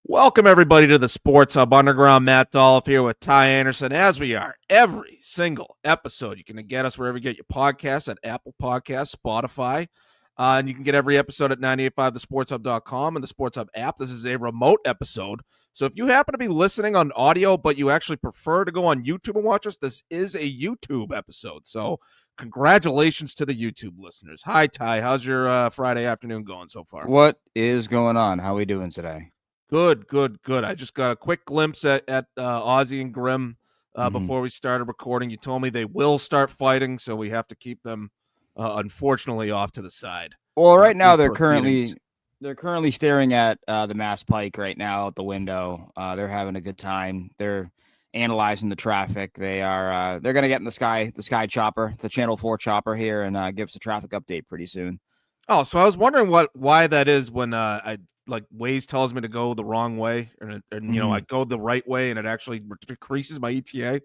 Welcome, everybody, to the Sports Hub Underground. Matt Dolph here with Ty Anderson, as we are every single episode. You can get us wherever you get your podcasts, at Apple Podcasts, Spotify, and you can get every episode at 985thesportshub.com and the Sports Hub app. This is a remote episode, so if you happen to be listening on audio, but you actually prefer to go on YouTube and watch us, this is a YouTube episode, so congratulations to the YouTube listeners. Hi, Ty. How's your Friday afternoon going so far? What is going on? How are we doing today? Good. I just got a quick glimpse at Ozzy and Grimm before we started recording. You told me they will start fighting, so we have to keep them, unfortunately, off to the side. Well, right now they're currently staring at the Mass Pike right now out the window. They're having a good time. They're analyzing the traffic. They're going to get in the sky chopper, the Channel 4 chopper here, and give us a traffic update pretty soon. Oh, so I was wondering why that is when I Waze tells me to go the wrong way, and I go the right way, and it actually decreases my ETA.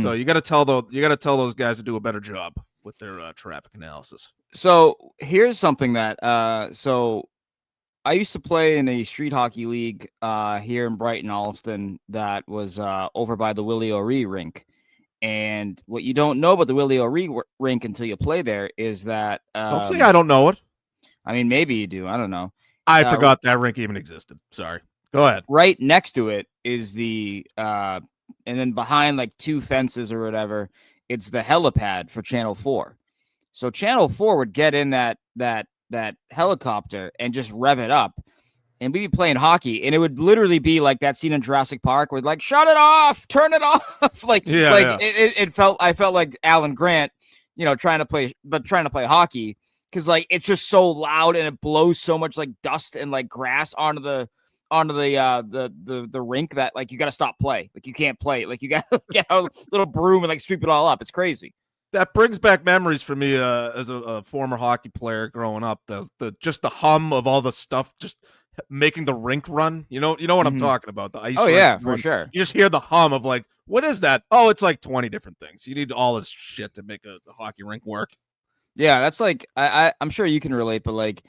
So you got to tell those guys to do a better job with their traffic analysis. So here's something that so I used to play in a street hockey league here in Brighton, Alston, that was over by the Willie O'Ree rink. And what you don't know about the Willie O'Ree rink until you play there is that... don't say I don't know it. I mean, maybe you do. I don't know. I forgot that rink even existed. Sorry. Go ahead. Right next to it is the... and then behind like two fences or whatever, it's the helipad for Channel 4. So Channel 4 would get in that helicopter and just rev it up. And we'd be playing hockey, and it would literally be like that scene in Jurassic Park where like, shut it off, turn it off. It felt, I felt like Alan Grant, trying to play hockey, because like it's just so loud and it blows so much like dust and like grass onto the rink that like you got to stop play. Like you can't play. Like you got to get a little broom and like sweep it all up. It's crazy. That brings back memories for me as a former hockey player growing up. The just the hum of all the stuff just making the rink run. You know what I'm talking about, the ice rink. Yeah, for sure. You just hear the hum of like, what is that? Oh, it's like 20 different things. You need all this shit to make a hockey rink work. Yeah, that's like I'm sure you can relate, but like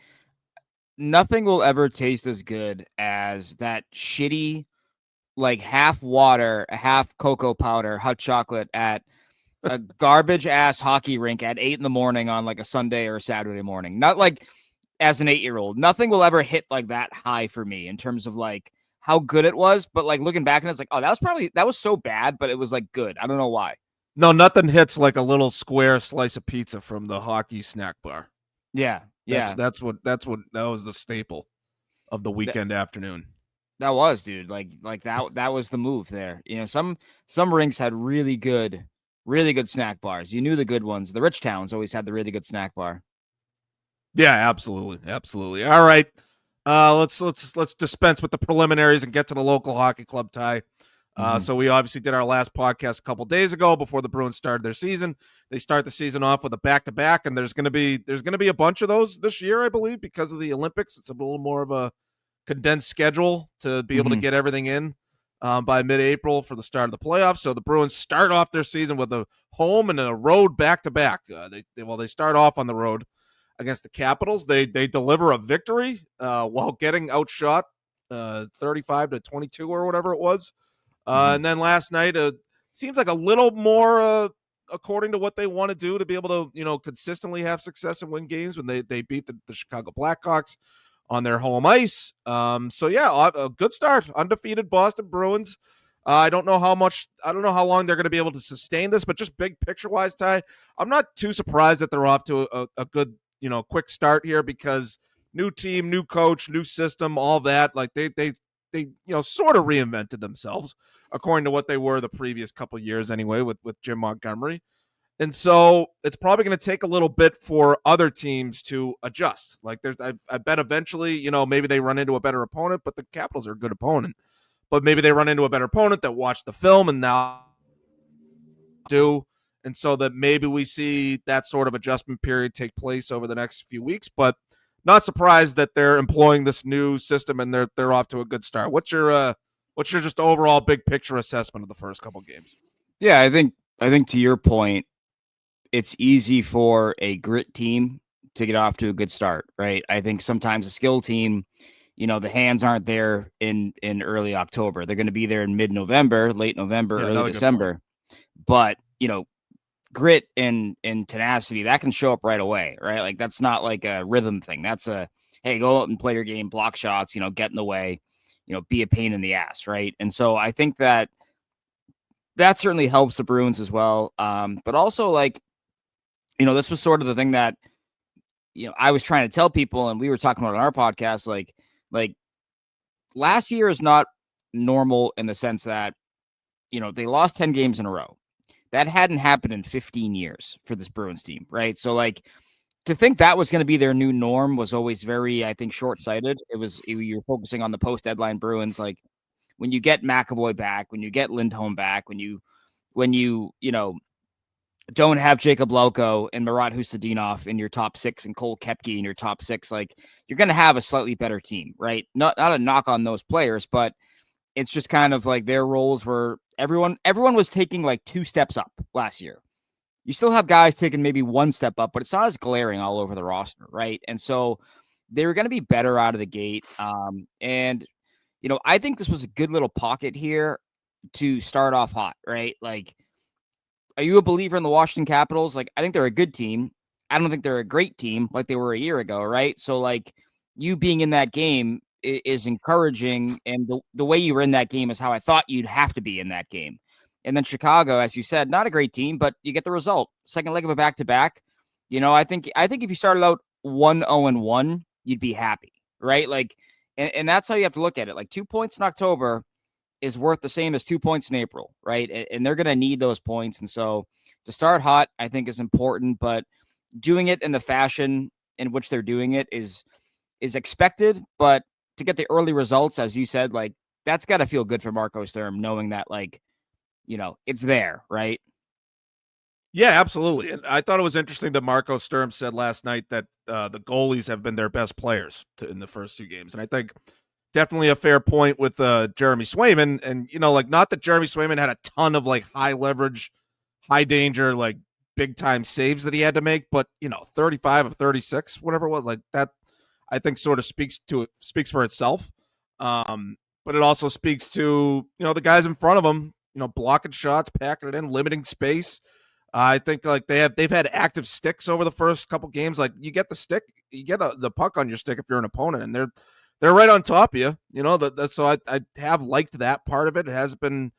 nothing will ever taste as good as that shitty like half water, half cocoa powder, hot chocolate at a garbage ass hockey rink at 8 a.m. on like a Sunday or a Saturday morning. Not like as an 8-year-old, nothing will ever hit like that high for me in terms of like how good it was. But like looking back and it's like, oh, that was so bad, but it was like good. I don't know why. No, nothing hits like a little square slice of pizza from the hockey snack bar. Yeah. That was the staple of the weekend afternoon. That was, dude. Like that was the move there. Some rinks had really good snack bars. You knew the good ones. The rich towns always had the really good snack bar. Yeah, absolutely. All right, let's dispense with the preliminaries and get to the local hockey club, Ty. So we obviously did our last podcast a couple days ago before the Bruins started their season. They start the season off with a back-to-back, and there's gonna be a bunch of those this year, I believe, because of the Olympics. It's a little more of a condensed schedule to be able to get everything in by mid-April for the start of the playoffs. So the Bruins start off their season with a home and a road back-to-back. They start off on the road against the Capitals. They deliver a victory while getting outshot 35-22 or whatever it was. And then last night seems like a little more according to what they want to do to be able to consistently have success and win games when they beat the Chicago Blackhawks on their home ice. So yeah, a good start. Undefeated Boston Bruins. I don't know how long they're going to be able to sustain this, but just big picture wise, Ty, I'm not too surprised that they're off to a good quick start here, because new team, new coach, new system, all that. Like they sort of reinvented themselves according to what they were the previous couple of years anyway with Jim Montgomery. And so it's probably going to take a little bit for other teams to adjust. Like I bet eventually, maybe they run into a better opponent, but the Capitals are a good opponent. But maybe they run into a better opponent that watched the film and now do. And so that maybe we see that sort of adjustment period take place over the next few weeks, but not surprised that they're employing this new system and they're off to a good start. What's your just overall big picture assessment of the first couple games? Yeah, I think to your point, it's easy for a grit team to get off to a good start, right? I think sometimes a skill team, the hands aren't there in early October. They're going to be there in mid-November, late November, early December. But, grit and tenacity, that can show up right away, right? Like, that's not like a rhythm thing. That's hey, go out and play your game, block shots, get in the way, be a pain in the ass, right? And so I think that certainly helps the Bruins as well. But also, like, this was sort of the thing that, I was trying to tell people, and we were talking about on our podcast, like last year is not normal in the sense that, they lost 10 games in a row. That hadn't happened in 15 years for this Bruins team, right? So, like, to think that was going to be their new norm was always very, I think, short-sighted. You're focusing on the post-deadline Bruins. Like, when you get McAvoy back, when you get Lindholm back, when you don't have Jacob Lauko and Marat Husadinov in your top six and Cole Koepke in your top six, like, you're going to have a slightly better team, right? Not a knock on those players, but it's just kind of like their roles were everyone was taking like 2 steps up last year. You still have guys taking maybe 1 step up, but it's not as glaring all over the roster, right? And so they were going to be better out of the gate. And I think this was a good little pocket here to start off hot, right? Like, are you a believer in the Washington Capitals? Like, I think they're a good team. I don't think they're a great team like they were a year ago, right? So, like, you being in that game is encouraging, and the way you were in that game is how I thought you'd have to be in that game. And then Chicago, as you said, not a great team, but you get the result. Second leg of a back-to-back. I think if you started out 1-0-1, you'd be happy, right? Like, and that's how you have to look at it. Like, 2 points in October is worth the same as 2 points in April, right? And they're going to need those points. And so to start hot, I think, is important, but doing it in the fashion in which they're doing it is expected. But to get the early results, as you said, like, that's got to feel good for Marco Sturm, knowing that, like, it's there, right? Yeah, absolutely. And I thought it was interesting that Marco Sturm said last night that the goalies have been their best players in the first 2 games. And I think definitely a fair point with Jeremy Swayman. And, like, not that Jeremy Swayman had a ton of, like, high leverage, high danger, like, big time saves that he had to make, but, 35 of 36, whatever it was, like, that I think sort of speaks for itself. But it also speaks to, the guys in front of him, blocking shots, packing it in, limiting space. I think, like, they've had active sticks over the first couple games. Like, you get the stick, you get the puck on your stick if you're an opponent, and they're right on top of you. So I have liked that part of it. It has been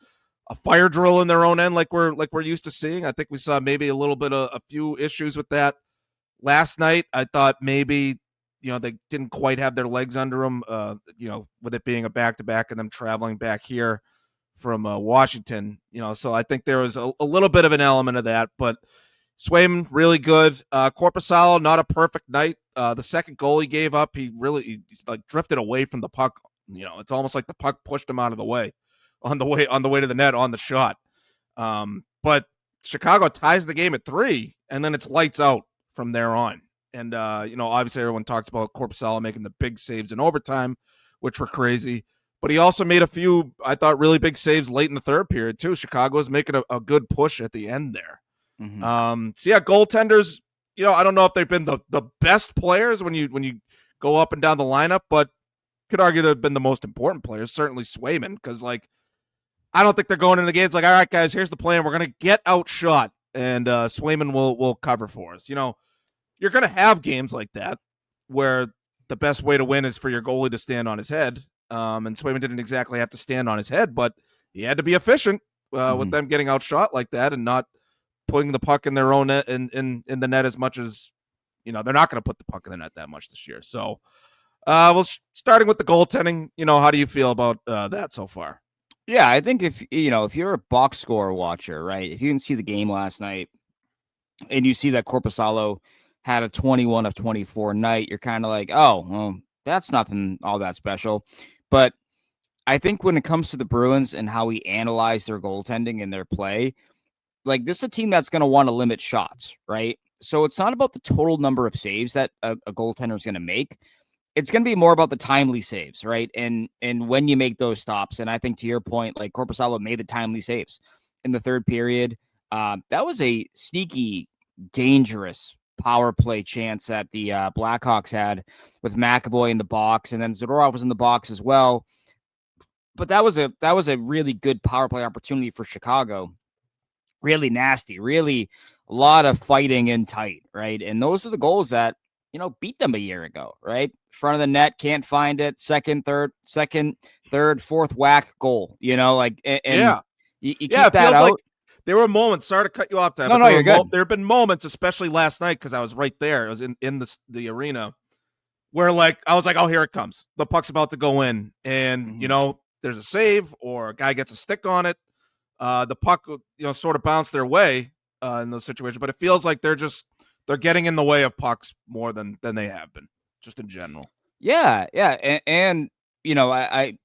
a fire drill in their own end, like we're used to seeing. I think we saw maybe a little bit of a few issues with that last night. I thought maybe they didn't quite have their legs under them. With it being a back-to-back and them traveling back here from Washington, so I think there was a little bit of an element of that, but Swayman really good. Korpisalo, not a perfect night. The second goal he gave up, he like drifted away from the puck. It's almost like the puck pushed him out of the way on the way to the net on the shot. But Chicago ties the game at 3, and then it's lights out from there on. And obviously everyone talks about Korpisalo making the big saves in overtime, which were crazy. But he also made a few, I thought, really big saves late in the third period, too. Chicago was making a good push at the end there. Mm-hmm. So, yeah, goaltenders, I don't know if they've been the best players when you go up and down the lineup, but could argue they've been the most important players, certainly Swayman, because, like, I don't think they're going into the games like, all right, guys, here's the plan. We're going to get outshot, and Swayman will cover for us. You're going to have games like that where the best way to win is for your goalie to stand on his head. And Swayman didn't exactly have to stand on his head, but he had to be efficient with them getting outshot like that and not putting the puck in their own net in the net as much as, they're not going to put the puck in the net that much this year. So, starting with the goaltending, how do you feel about that so far? Yeah, I think if you're a box score watcher, right, if you didn't see the game last night and you see that Korpisalo had a 21 of 24 night, you're kind of like, oh, well, that's nothing all that special. But I think when it comes to the Bruins and how we analyze their goaltending and their play, like, this is a team that's going to want to limit shots, right? So it's not about the total number of saves that a goaltender is going to make. It's going to be more about the timely saves, right? And when you make those stops. And I think, to your point, like, Korpisalo made the timely saves in the third period. That was a sneaky, dangerous power play chance that the Blackhawks had with McAvoy in the box, and then Zadorov was in the box as well. But that was a really good power play opportunity for Chicago. Really nasty, really a lot of fighting in tight, right? And those are the goals that, beat them a year ago, right? Front of the net, can't find it. Second, third, fourth whack goal, and you keep it that feels out. like there were moments. Sorry to cut you off, No, you're good. There have been moments, especially last night, because I was right there. I was in the arena where, I was like, oh, here it comes. The puck's about to go in, and there's a save or a guy gets a stick on it. The puck, sort of bounced their way in those situations, but it feels like they're getting in the way of pucks more than they have been, just in general. Yeah, and I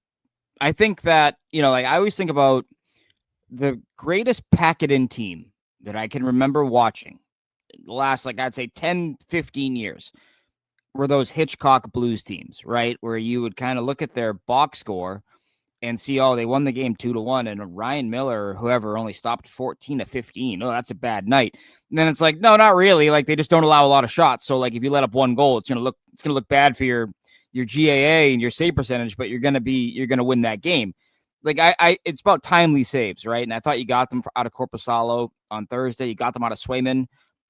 think that I always think about the greatest pack-it-in team that I can remember watching the last, I'd say 10, 15 years were those Hitchcock Blues teams, right? Where you would kind of look at their box score and see, oh, they won the game 2-1, and Ryan Miller or whoever only stopped 14 of 15. Oh, that's a bad night. And then it's like, no, not really. They just don't allow a lot of shots. So if you let up one goal, it's gonna look bad for your GAA and your save percentage, but you're gonna win that game. It's about timely saves, right? And I thought you got them out of Korpisalo on Thursday. You got them out of Swayman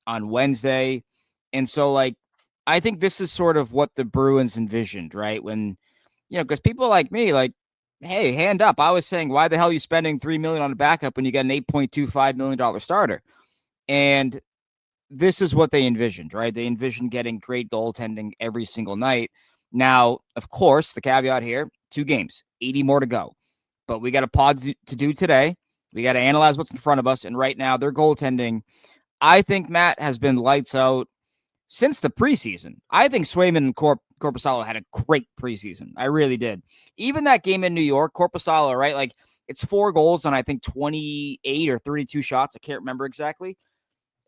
on Wednesday. And so, I think this is sort of what the Bruins envisioned, right? When, because people like me, hey, hand up. I was saying, why the hell are you spending $3 million on a backup when you got an $8.25 million starter? And this is what they envisioned, right? They envisioned getting great goaltending every single night. Now, of course, the caveat here, 2 games, 80 more to go. But we got a pod to do today. We got to analyze what's in front of us. And right now, their goaltending, I think, Matt, has been lights out since the preseason. I think Swayman and Korpisalo had a great preseason. I really did. Even that game in New York, Korpisalo, right? It's 4 goals on, I think, 28 or 32 shots. I can't remember exactly.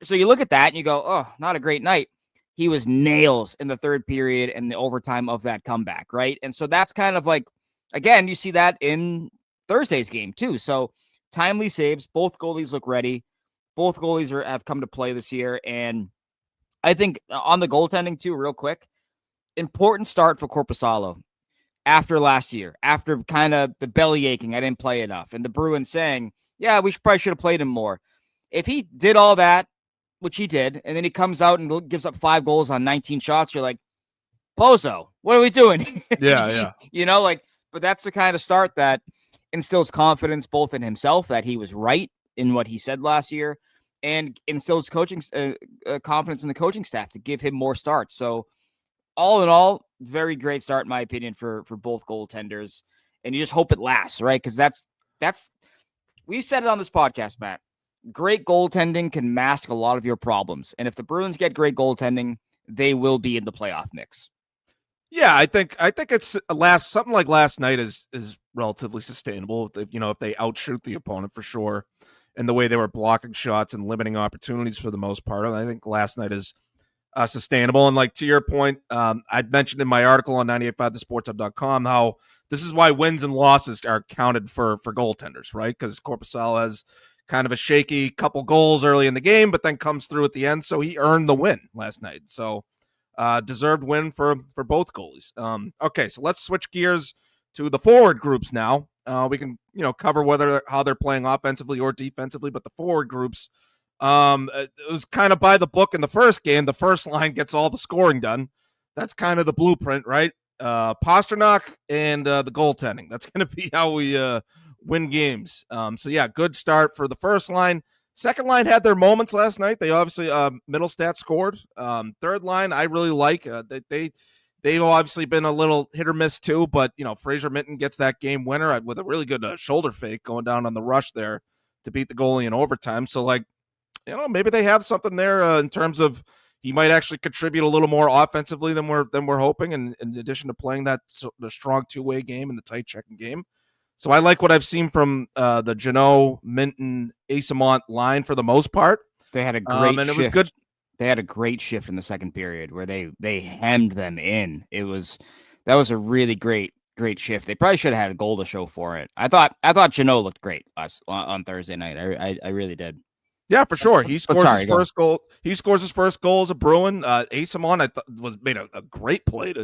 So you look at that and you go, oh, not a great night. He was nails in the third period and the overtime of that comeback, right? And so that's kind of again, you see that in Thursday's game too. So timely saves. Both goalies look ready. Both goalies have come to play this year. And I think on the goaltending too, real quick, important start for Korpisalo after last year, after kind of the belly aching, I didn't play enough. And the Bruins saying, yeah, we probably should have played him more. If he did all that, which he did, and then he comes out and gives up 5 goals on 19 shots, you're like, Pozo, what are we doing? Yeah. But that's the kind of start that instills confidence both in himself that he was right in what he said last year, and instills coaching confidence in the coaching staff to give him more starts. So all in all, very great start, in my opinion, for both goaltenders. And you just hope it lasts, right? Because that's we've said it on this podcast, Matt. Great goaltending can mask a lot of your problems. And if the Bruins get great goaltending, they will be in the playoff mix. Yeah, I think it's something like last night is relatively sustainable. If they outshoot the opponent for sure, and the way they were blocking shots and limiting opportunities for the most part, I think last night is sustainable. And to your point, I'd mentioned in my article on 985thesportshub.com how this is why wins and losses are counted for goaltenders, right? Because Korpisalo has kind of a shaky couple goals early in the game, but then comes through at the end. So he earned the win last night. So deserved win for both goalies. Okay, so let's switch gears to the forward groups now. We can cover how they're playing offensively or defensively, but the forward groups, it was kind of by the book in the first game. The first line gets all the scoring done. That's kind of the blueprint, right? Pastrnak and the goaltending. That's going to be how we win games. So yeah, good start for the first line. Second line had their moments last night. They obviously Middlestat scored. Third line I really like. They've obviously been a little hit or miss too, but Fraser Minton gets that game winner with a really good shoulder fake going down on the rush there to beat the goalie in overtime. So maybe they have something there in terms of he might actually contribute a little more offensively than we're hoping, and in addition to playing the strong two-way game and the tight checking game. So I like what I've seen from the Jeannot, Minton, Asamont line for the most part. They had a great shift. It was good. They had a great shift in the second period where they hemmed them in. That was a really great shift. They probably should have had a goal to show for it. I thought Jeannot looked great on Thursday night. I really did. Yeah, for sure. He scores sorry, his go on. first goal. He scores his first goal as a Bruin. Asamon, I thought made a great play.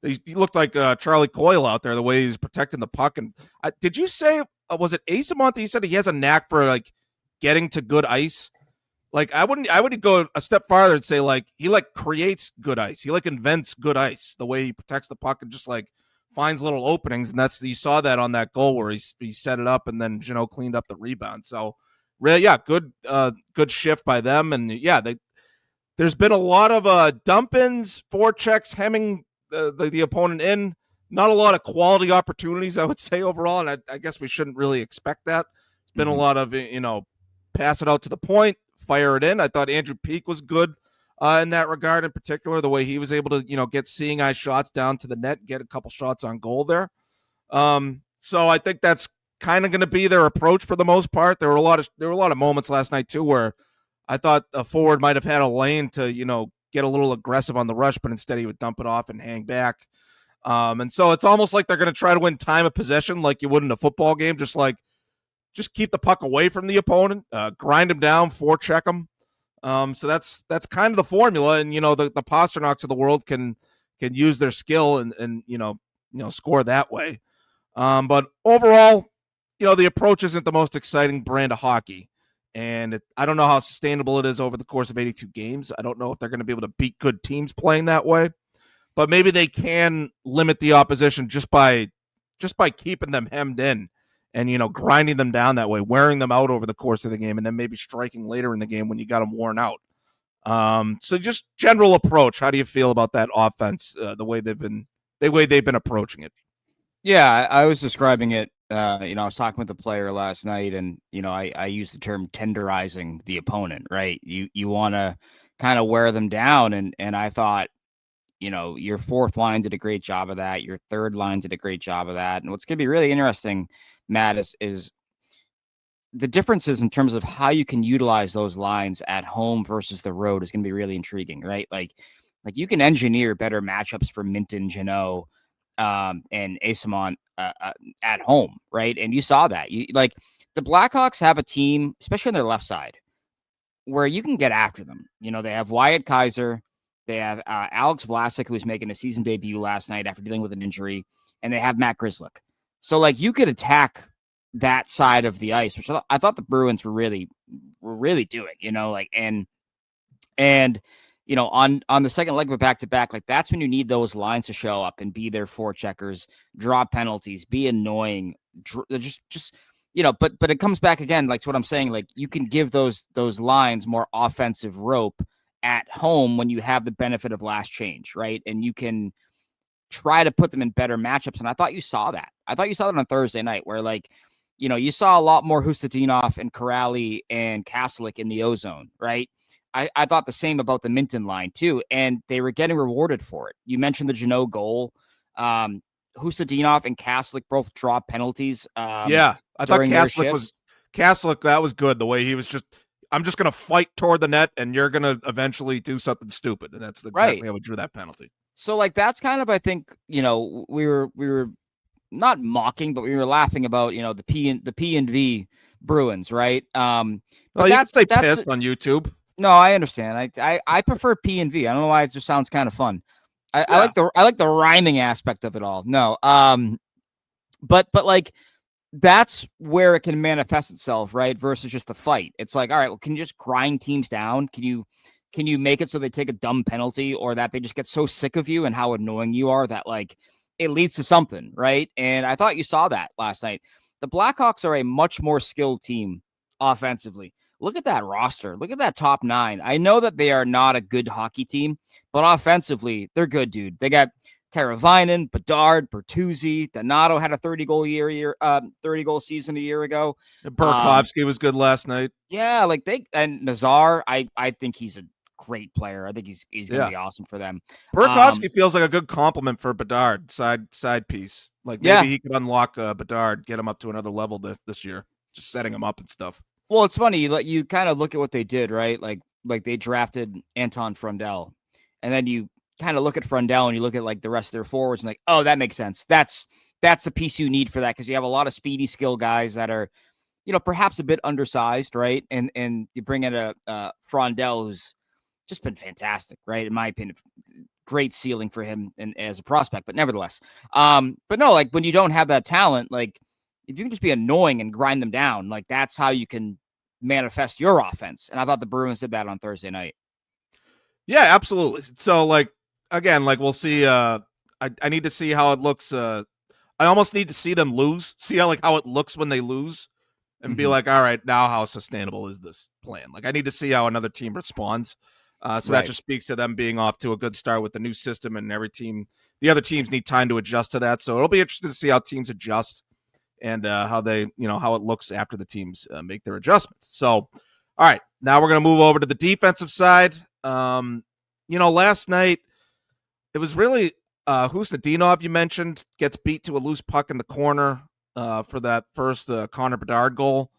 He looked like Charlie Coyle out there, the way he's protecting the puck. And did you say was it Asamon that he said he has a knack for like getting to good ice? Like I would go a step farther and say like he like creates good ice. He like invents good ice. The way he protects the puck and just like finds little openings, and that's you saw that on that goal where he set it up and then Jeannot cleaned up the rebound. So really, yeah, good shift by them, and yeah, there's been a lot of dump-ins, forechecks, hemming the opponent in. Not a lot of quality opportunities, I would say overall, and I guess we shouldn't really expect that. It's been a lot of pass it out to the point, fire it in. I thought Andrew Peak was good in that regard, in particular, the way he was able to get seeing eye shots down to the net, get a couple shots on goal there. So I think that's kind of going to be their approach for the most part. There were a lot of moments last night too where I thought a forward might have had a lane to get a little aggressive on the rush, but instead he would dump it off and hang back. And so it's almost like they're going to try to win time of possession like you would in a football game, just keep the puck away from the opponent, grind them down, forecheck them. So that's kind of the formula, and the Pasternaks of the world can use their skill and score that way. But overall, the approach isn't the most exciting brand of hockey, and I don't know how sustainable it is over the course of 82 games. I don't know if they're going to be able to beat good teams playing that way, but maybe they can limit the opposition just by keeping them hemmed in and grinding them down that way, wearing them out over the course of the game, and then maybe striking later in the game when you got them worn out. So just general approach. How do you feel about that offense? The way they've been approaching it. Yeah, I was describing it. I was talking with the player last night, and I used the term tenderizing the opponent. Right? You want to kind of wear them down, and I thought, your fourth line did a great job of that. Your third line did a great job of that. And what's going to be really interesting, Matt, is the differences in terms of how you can utilize those lines at home versus the road is going to be really intriguing, right? Like you can engineer better matchups for Minton, Jeannot, and Asamon at home, right? And you saw that. The Blackhawks have a team, especially on their left side, where you can get after them. They have Wyatt Kaiser, they have Alex Vlasic, who was making a season debut last night after dealing with an injury, and they have Matt Grzelcyk. So you could attack that side of the ice, which I thought the Bruins were really doing. On the second leg of a back-to-back, that's when you need those lines to show up and be their forecheckers, draw penalties, be annoying, but it comes back again, to what I'm saying, you can give those lines more offensive rope at home when you have the benefit of last change, right? And you can try to put them in better matchups. And I thought you saw that. On Thursday night where you saw a lot more Hustadinov and Corrali and Kaslik in the ozone, right? I thought the same about the Minton line too, and they were getting rewarded for it. You mentioned the Jeannot goal. Hustadinov and Kaslik both draw penalties. Yeah, I thought Kaslik. That was good. The way he was I'm just going to fight toward the net, and you're going to eventually do something stupid, and that's exactly how we drew that penalty. So that's kind of, I think, we were not mocking, but we were laughing about the P and V Bruins, right? Well, you can say pissed on YouTube. No, I understand. I prefer P and V. I don't know why it just sounds kind of fun. I like the rhyming aspect of it all. No, but that's where it can manifest itself, right? Versus just a fight. It's all right, well, can you just grind teams down? Can you make it so they take a dumb penalty, or that they just get so sick of you and how annoying you are that it leads to something, right? And I thought you saw that last night. The Blackhawks are a much more skilled team offensively. Look at that roster. Look at that top nine. I know that they are not a good hockey team, but offensively, they're good, dude. They got Teravainen, Bedard, Bertuzzi, Donato had a 30-goal season a year ago. Burakovsky was good last night. Yeah, and Nazar, I think he's a great player. I think he's going to be awesome for them. Burakovsky feels like a good compliment for Bedard, side piece. Maybe he could unlock Bedard, get him up to another level this year, just setting him up and stuff. Well, it's funny. You kind of look at what they did, right? Like they drafted Anton Frundell, and then you kind of look at Frundell and you look at the rest of their forwards and oh, that makes sense. That's the piece you need for that, because you have a lot of speedy skill guys that are perhaps a bit undersized, right? And you bring in a Frondell who's just been fantastic, right? In my opinion, great ceiling for him and as a prospect, but nevertheless, but no, like when you don't have that talent, like if you can just be annoying and grind them down, like that's how you can manifest your offense. And I thought the Bruins did that on Thursday night. Yeah, absolutely. So like again, like we'll see. I need to see how it looks. I almost need to see them lose, see how it looks when they lose, and be like, all right, now how sustainable is this plan? Like I need to see how another team responds. So that just speaks to them being off to a good start with the new system, and the other teams need time to adjust to that. So it'll be interesting to see how teams adjust and how they, how it looks after the teams make their adjustments. So, all right, now we're going to move over to the defensive side. Last night it was really Husnudinov, you mentioned, gets beat to a loose puck in the corner for that first Connor Bedard goal.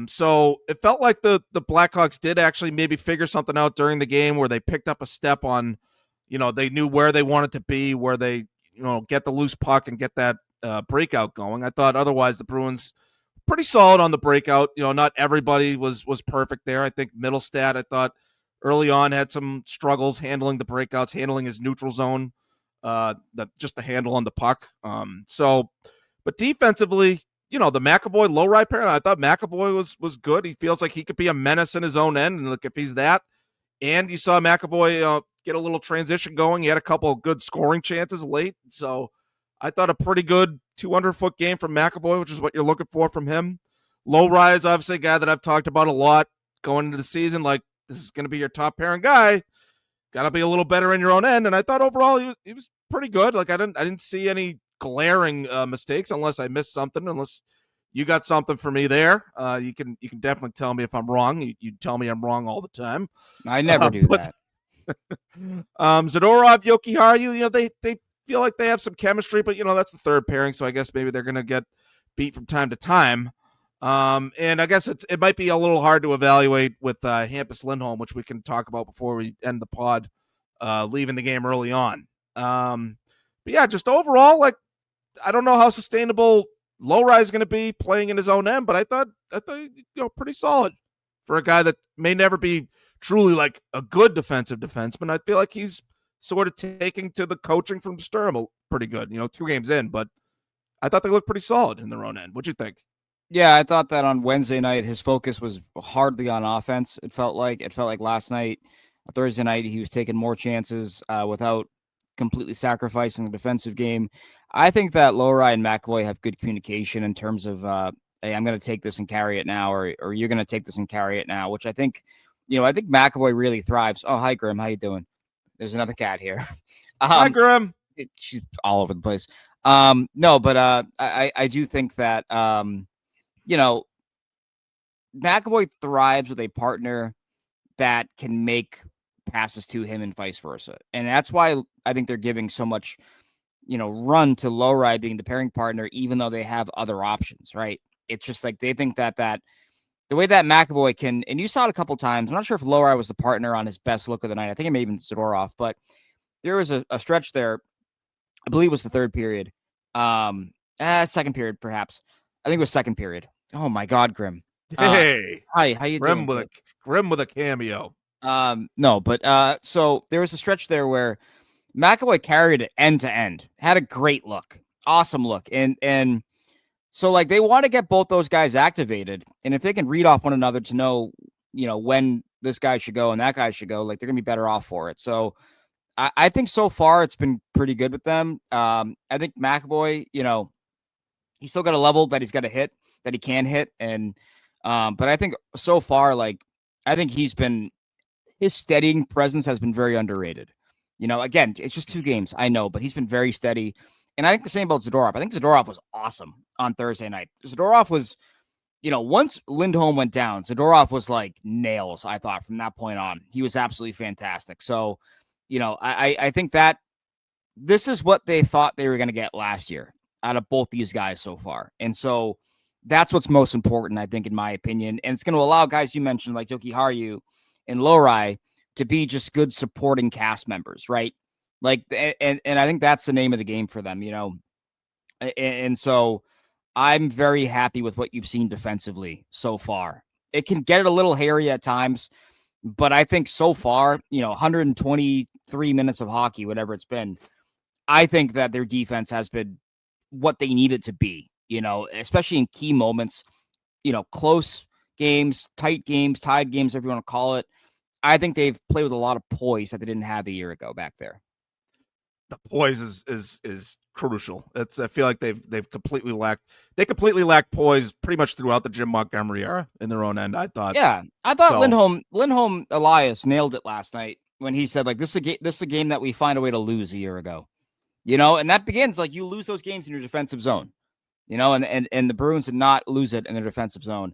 So it felt like the Blackhawks did actually maybe figure something out during the game where they picked up a step on, they knew where they wanted to be, where they, get the loose puck and get that breakout going. I thought otherwise the Bruins pretty solid on the breakout. Not everybody was perfect there. I think Middlestad, I thought early on had some struggles handling the breakouts, handling his neutral zone, just the handle on the puck. But defensively, the McAvoy low-ride pair, I thought McAvoy was good. He feels like he could be a menace in his own end. And look, if he's that, and you saw McAvoy get a little transition going, he had a couple of good scoring chances late. So I thought a pretty good 200-foot game from McAvoy, which is what you're looking for from him. Low-rise, obviously, a guy that I've talked about a lot going into the season. Like, this is going to be your top pairing guy. Got to be a little better in your own end. And I thought overall he was pretty good. Like, I didn't see any glaring mistakes unless I missed something, unless you got something for me there. You can definitely tell me if I'm wrong. You tell me I'm wrong all the time. I never do that. Zadorov, Jokiharju, they feel like they have some chemistry, but that's the third pairing, so I guess maybe they're going to get beat from time to time. And I guess it might be a little hard to evaluate with Hampus Lindholm, which we can talk about before we end the pod, leaving the game early on. But yeah, just overall, like, I don't know how sustainable Low-Rise is going to be playing in his own end, but I thought pretty solid for a guy that may never be truly like a good defensive defenseman. I feel like he's sort of taking to the coaching from Sturm pretty good, 2 games in, but I thought they looked pretty solid in their own end. What'd you think? Yeah, I thought that on Wednesday night, his focus was hardly on offense. It felt like last night, Thursday night, he was taking more chances without completely sacrificing the defensive game. I think that Lowry and McAvoy have good communication in terms of, hey, I'm going to take this and carry it now, or you're going to take this and carry it now, which I think McAvoy really thrives. Oh, hi, Grim. How you doing? There's another cat here. Hi, Grim. She's all over the place. No, but I do think that, McAvoy thrives with a partner that can make passes to him and vice versa. And that's why I think they're giving so much, run to Lowry being the pairing partner, even though they have other options, right? It's just like they think that the way that McAvoy can, and you saw it a couple times. I'm not sure if Lowry was the partner on his best look of the night. I think it may have been Zadorov, but there was a stretch there. I believe it was the third period. Second period, perhaps. I think it was second period. Oh my God, Grim. Hey, hi, how you Grim doing? Grim with a cameo. No, but so there was a stretch there where McAvoy carried it end to end, had a great look, awesome look, and so like they want to get both those guys activated, and if they can read off one another to know, when this guy should go and that guy should go, like they're gonna be better off for it. So I think so far it's been pretty good with them. I think McAvoy, he's still got a level that he's got to hit, that he can hit, and but I think so far, like I think his steadying presence has been very underrated. Again, it's just 2 games, I know, but he's been very steady. And I think the same about Zadorov. I think Zadorov was awesome on Thursday night. Zadorov was, once Lindholm went down, Zadorov was like nails, I thought, from that point on. He was absolutely fantastic. So, I think that this is what they thought they were going to get last year out of both these guys so far. And so that's what's most important, I think, in my opinion. And it's going to allow guys you mentioned like Jokiharju and Lowry to be just good supporting cast members, right? Like, and I think that's the name of the game for them, And so I'm very happy with what you've seen defensively so far. It can get a little hairy at times, but I think so far, 123 minutes of hockey, whatever it's been, I think that their defense has been what they need it to be, especially in key moments, close games, tight games, tied games, whatever you want to call it. I think they've played with a lot of poise that they didn't have a year ago back there. The poise is crucial. I feel like they've completely lacked poise pretty much throughout the Jim Montgomery era in their own end. I thought. Yeah, I thought Lindholm Elias nailed it last night when he said like this is a game that we find a way to lose a year ago, and that begins like you lose those games in your defensive zone, and the Bruins did not lose it in their defensive zone.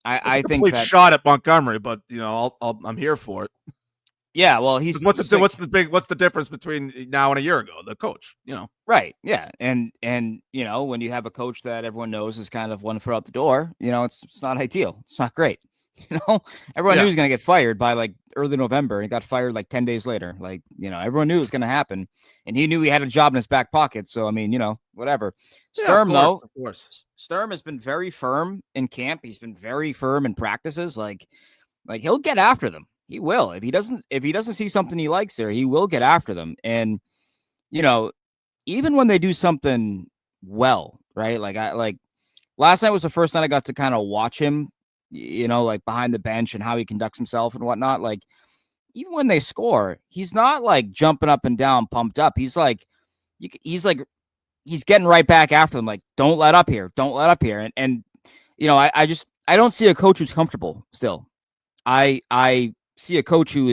I think complete shot at Montgomery, but I'm here for it. Yeah, well, what's the difference between now and a year ago? The coach, right? Yeah, and when you have a coach that everyone knows is kind of one foot out the door, it's not ideal. It's not great. Everyone knew he was going to get fired by like early November, and he got fired like 10 days later. Like, everyone knew it was going to happen, and he knew he had a job in his back pocket. So I mean, whatever. Sturm, though, of course, Sturm has been very firm in camp. He's been very firm in practices. Like he'll get after them. He will. If he doesn't see something he likes there, he will get after them. And, even when they do something well, right? Like last night was the first night I got to kind of watch him, like behind the bench and how he conducts himself and whatnot. Like, even when they score, he's not like jumping up and down, pumped up. He's getting right back after them. Like, don't let up here. Don't let up here. And I don't see a coach who's comfortable still. I see a coach who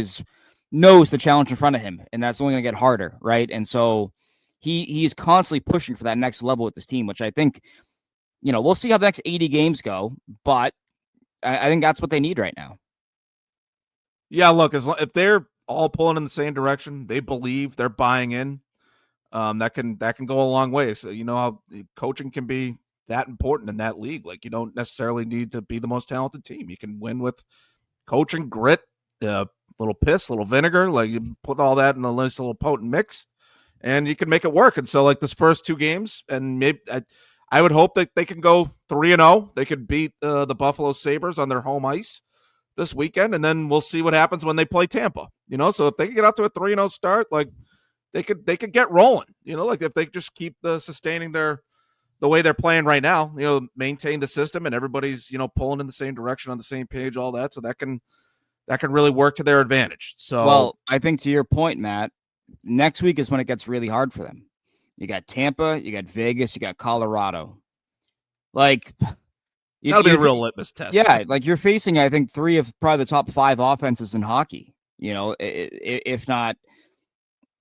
knows the challenge in front of him, and that's only going to get harder, right? And so he is constantly pushing for that next level with this team, which I think, we'll see how the next 80 games go, but I think that's what they need right now. Yeah, look, if they're all pulling in the same direction, they believe, they're buying in, that can go a long way. So how coaching can be that important in that league. Like, you don't necessarily need to be the most talented team. You can win with coaching, grit, little piss, little vinegar, like you put all that in a nice little potent mix, and you can make it work. And so, like this first two games, and maybe I would hope that they can go 3-0. They could beat the Buffalo Sabres on their home ice this weekend, and then we'll see what happens when they play Tampa. So if they can get out to a 3-0 start, like they could get rolling. Like if they just keep sustaining the way they're playing right now, maintain the system, and everybody's pulling in the same direction on the same page, all that, so that can really work to their advantage. So, well, I think to your point, Matt, next week is when it gets really hard for them. You got Tampa, you got Vegas, you got Colorado. Like, that'll be a real litmus test. Yeah, like you're facing, I think, three of probably the top 5 offenses in hockey. If not,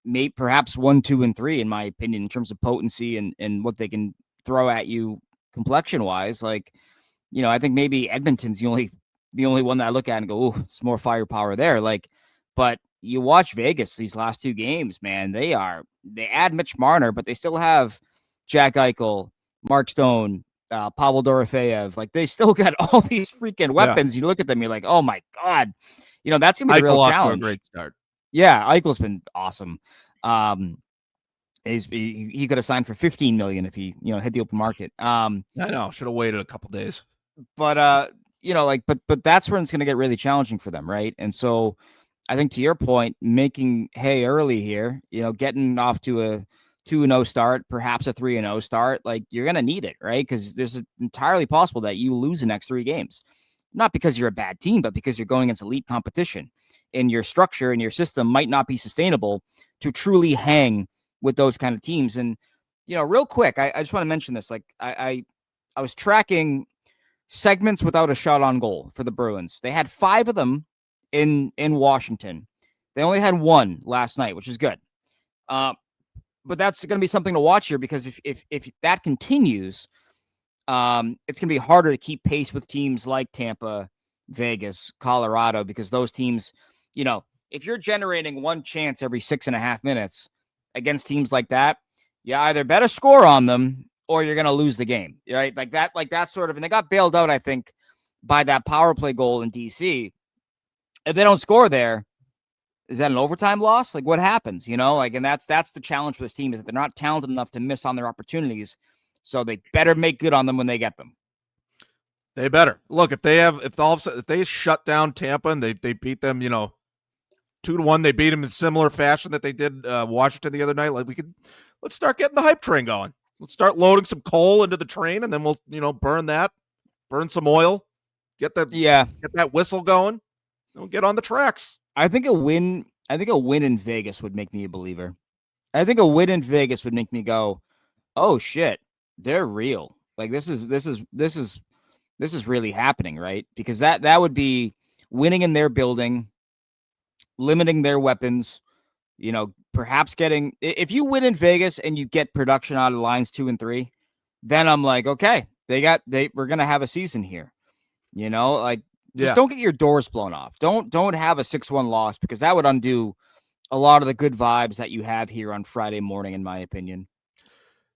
maybe perhaps 1, 2, and 3, in my opinion, in terms of potency and what they can throw at you complexion wise. Like, I think maybe Edmonton's the only one that I look at and go, "Ooh, it's more firepower there." Like, but you watch Vegas these last 2 games, man. They add Mitch Marner, but they still have Jack Eichel, Mark Stone, Pavel Dorofeyev. Like, they still got all these freaking weapons. Yeah. You look at them, you're like, oh my god, that's gonna be the real challenge. A great start. Yeah, Eichel's been awesome. He could have signed for $15 million if he hit the open market. I know, should have waited a couple days. But but that's when it's going to get really challenging for them, right? And so I think to your point, making hay early here, getting off to a 2-0 start, perhaps a 3-0 start, like you're going to need it, right? Because there's entirely possible that you lose the next 3 games, not because you're a bad team, but because you're going against elite competition, and your structure and your system might not be sustainable to truly hang with those kind of teams. And real quick, I just want to mention this. Like I was tracking segments without a shot on goal for the Bruins. They had 5 of them in Washington. They only had 1 last night, which is good. But that's going to be something to watch here, because if that continues, it's going to be harder to keep pace with teams like Tampa, Vegas, Colorado, because those teams, if you're generating 1 chance every 6.5 minutes against teams like that, you either better score on them or you're going to lose the game, right? Like that sort of, and they got bailed out, I think, by that power play goal in DC. If they don't score there, is that an overtime loss? Like, what happens, and that's the challenge for this team, is that they're not talented enough to miss on their opportunities. So they better make good on them when they get them. They better. Look, if they shut down Tampa and they beat them, 2-1, they beat them in similar fashion that they did Washington the other night. Like let's start getting the hype train going. Let's start loading some coal into the train, and then we'll, burn some oil, get that whistle going, and we'll get on the tracks. I think a win in Vegas would make me a believer. I think a win in Vegas would make me go, "Oh shit, they're real." Like this is really happening, right? Because that would be winning in their building, limiting their weapons, perhaps getting, if you win in Vegas and you get production out of lines 2 and 3, then I'm like, okay, we're going to have a season here. Just don't get your doors blown off. Don't have a 6-1 loss, because that would undo a lot of the good vibes that you have here on Friday morning, in my opinion.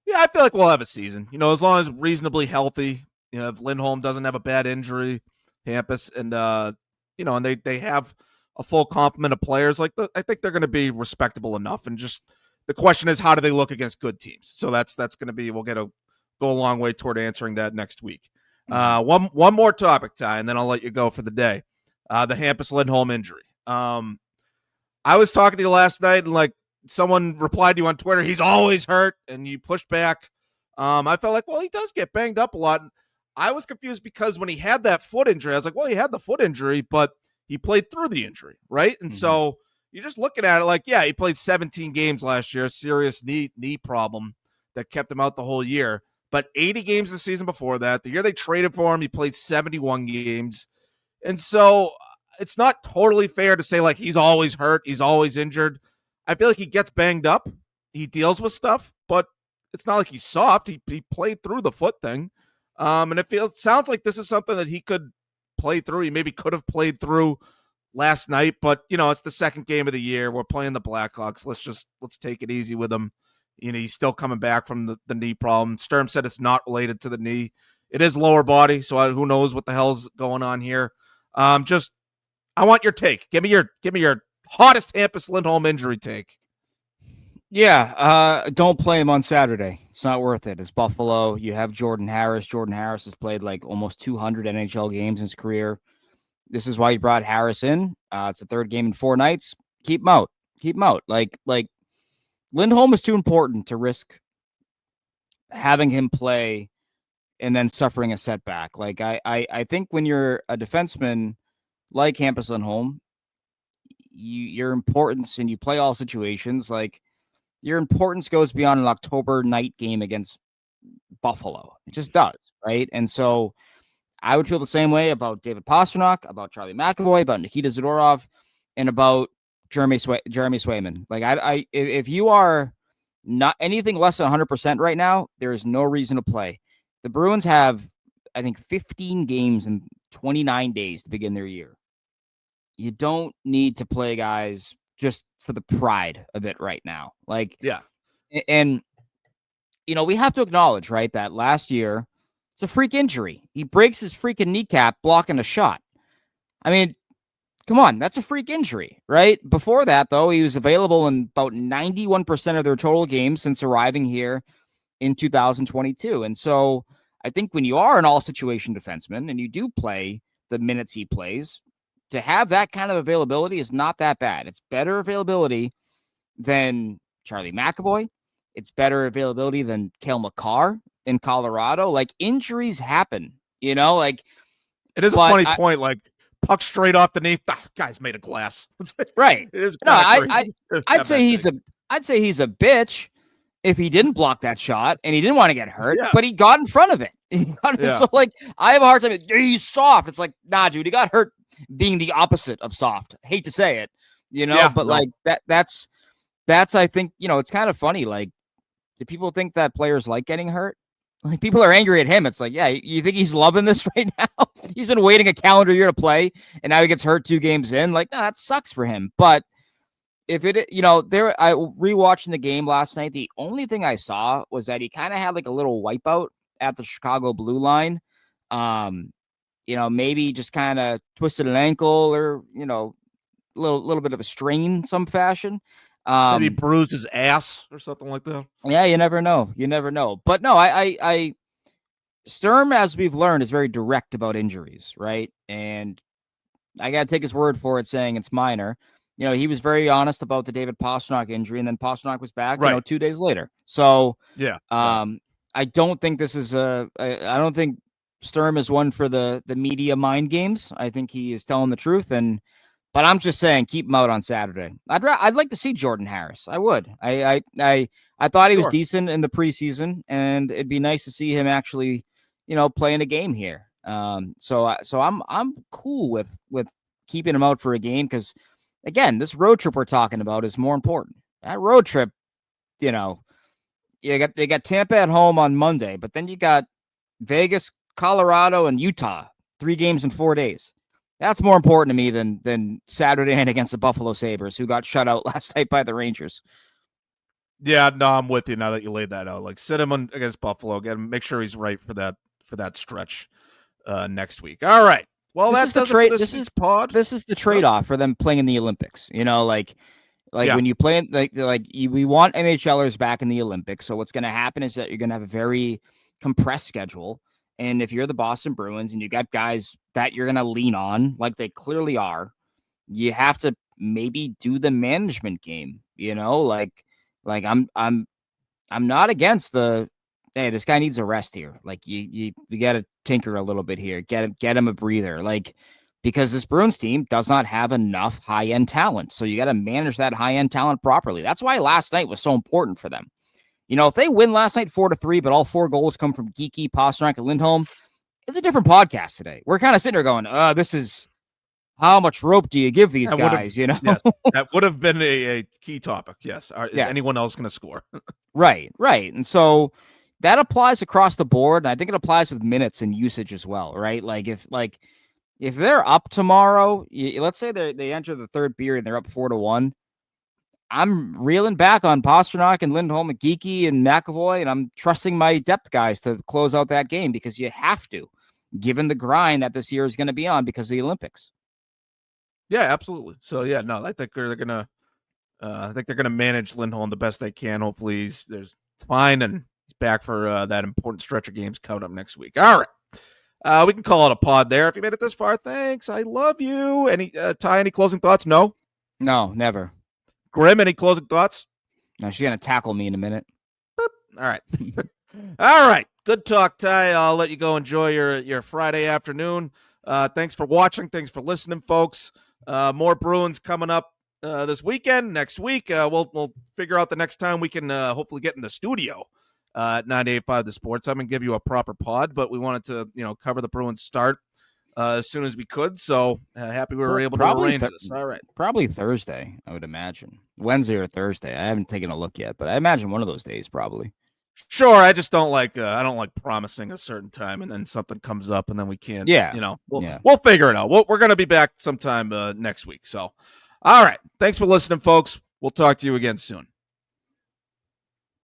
Yeah, I feel like we'll have a season, as long as reasonably healthy. If Lindholm doesn't have a bad injury, Hampus, and and they have a full complement of players, I think they're going to be respectable enough. And just the question is, how do they look against good teams? So that's going to be, we'll go a long way toward answering that next week. One more topic, Ty, and then I'll let you go for the day. The Hampus Lindholm injury. I was talking to you last night, and someone replied to you on Twitter, he's always hurt, and you pushed back. I felt like, well, he does get banged up a lot. And I was confused because when he had that foot injury, I was like, well, he had the foot injury, but he played through the injury, right? And so you're just looking at it he played 17 games last year, a serious knee problem that kept him out the whole year. But 80 games the season before that, the year they traded for him, he played 71 games. And so it's not totally fair to say he's always hurt, he's always injured. I feel like he gets banged up, he deals with stuff, but it's not like he's soft. He played through the foot thing. And sounds like this is something that he could play through. He maybe could have played through last night, but it's the second game of the year. We're playing the Blackhawks. Let's take it easy with him. He's still coming back from the knee problem. Sturm said it's not related to the knee. It is lower body, so who knows what the hell's going on here. I want your take. Give me your hottest Hampus Lindholm injury take. Yeah, don't play him on Saturday. It's not worth it. It's Buffalo. You have Jordan Harris. Jordan Harris has played almost 200 NHL games in his career. This is why you brought Harris in. It's the third game in 4 nights. Keep him out. Keep him out. Lindholm is too important to risk having him play and then suffering a setback. I think when you're a defenseman like Hampus Lindholm, your importance, and you play all situations, your importance goes beyond an October night game against Buffalo. It just does, right? And so I would feel the same way about David Pastrnak, about Charlie McAvoy, about Nikita Zadorov, and about Jeremy Swayman. If you are not anything less than 100% right now, there is no reason to play. The Bruins have, I think, 15 games in 29 days to begin their year. You don't need to play guys just for the pride of it right now. And we have to acknowledge, right, that last year it's a freak injury. He breaks his freaking kneecap blocking a shot. I mean, come on, that's a freak injury, right? Before that, though, he was available in about 91% of their total games since arriving here in 2022. And so I think when you are an all-situation defenseman and you do play the minutes he plays, to have that kind of availability is not that bad. It's better availability than Charlie McAvoy. It's better availability than Cale Makar in Colorado. Injuries happen, It is a funny point, puck straight off the knee. Guy's made of glass. Right. It is. No, I'd say he's a bitch if he didn't block that shot and he didn't want to get hurt, but he got in front of it. So I have a hard time. He's soft. It's nah, dude, he got hurt being the opposite of soft. I hate to say it, that's I think, it's kind of funny. Do people think that players like getting hurt? People are angry at him. It's you think he's loving this right now? He's been waiting a calendar year to play, and now he gets hurt 2 games in. No, that sucks for him. But if I rewatching the game last night, the only thing I saw was that he kind of had a little wipeout at the Chicago blue line. Maybe just kind of twisted an ankle or, a little bit of a strain in some fashion. Maybe bruised his ass or something like that. Yeah, you never know. You never know. But no, I Sturm, as we've learned, is very direct about injuries, right? And I got to take his word for it, saying it's minor. He was very honest about the David Pastrnak injury, and then Pastrnak was back, 2 days later. So, yeah, I don't think this is I don't think Sturm is one for the media mind games. I think he is telling the truth, but I'm just saying, keep him out on Saturday. I'd like to see Jordan Harris. I would. I thought he was decent in the preseason, and it'd be nice to see him actually, playing a game here. So I'm cool with keeping him out for a game because, again, this road trip we're talking about is more important. That road trip, they got Tampa at home on Monday, but then you got Vegas, Colorado, and Utah, 3 games in 4 days. That's more important to me than Saturday night against the Buffalo Sabres, who got shut out last night by the Rangers. Yeah, no, I'm with you now that you laid that out. Like, sit him against Buffalo, make sure he's right for that stretch next week. All right. Well, that's the trade. This is the trade-off for them playing in the Olympics. When you play, we want NHLers back in the Olympics. So what's going to happen is that you're going to have a very compressed schedule. And if you're the Boston Bruins and you got guys that you're going to lean on, like they clearly are, you have to maybe do the management game. I'm not against hey, this guy needs a rest here. Like you got to tinker a little bit here. Get him a breather. Because this Bruins team does not have enough high-end talent. So you got to manage that high-end talent properly. That's why last night was so important for them. If they win last night 4-3, but all 4 goals come from Geeky, Pastrnak, and Lindholm, it's a different podcast today. We're kind of sitting there going, this is how much rope do you give these guys, Yes, that would have been a key topic, yes. Is anyone else going to score? Right. And so that applies across the board, and I think it applies with minutes and usage as well, right? If they're up tomorrow, let's say they enter the third period and they're up 4-1, I'm reeling back on Pastrnak and Lindholm and Geeky and McAvoy, and I'm trusting my depth guys to close out that game because you have to, given the grind that this year is going to be on because of the Olympics. Yeah, absolutely. So yeah, no, I think they're gonna manage Lindholm the best they can. Hopefully he's fine and he's back for that important stretch of games coming up next week. All right. We can call it a pod there. If you made it this far, thanks. I love you. Ty, any closing thoughts? No, never. Grim, any closing thoughts? No, she's going to tackle me in a minute. All right. All right. Good talk, Ty. I'll let you go enjoy your Friday afternoon. Thanks for watching. Thanks for listening, folks. More Bruins coming up this weekend. Next week, we'll figure out the next time we can hopefully get in the studio at 98.5 The Sports. I'm going to give you a proper pod, but we wanted to cover the Bruins start as soon as we could. So happy we were able to arrange this. All right. Probably Thursday, I would imagine. Wednesday or Thursday. I haven't taken a look yet, but I imagine one of those days probably. Sure. I just don't like I don't like promising a certain time and then something comes up and then we can't. Yeah. We'll figure it out. We're going to be back sometime next week. So, all right. Thanks for listening, folks. We'll talk to you again soon.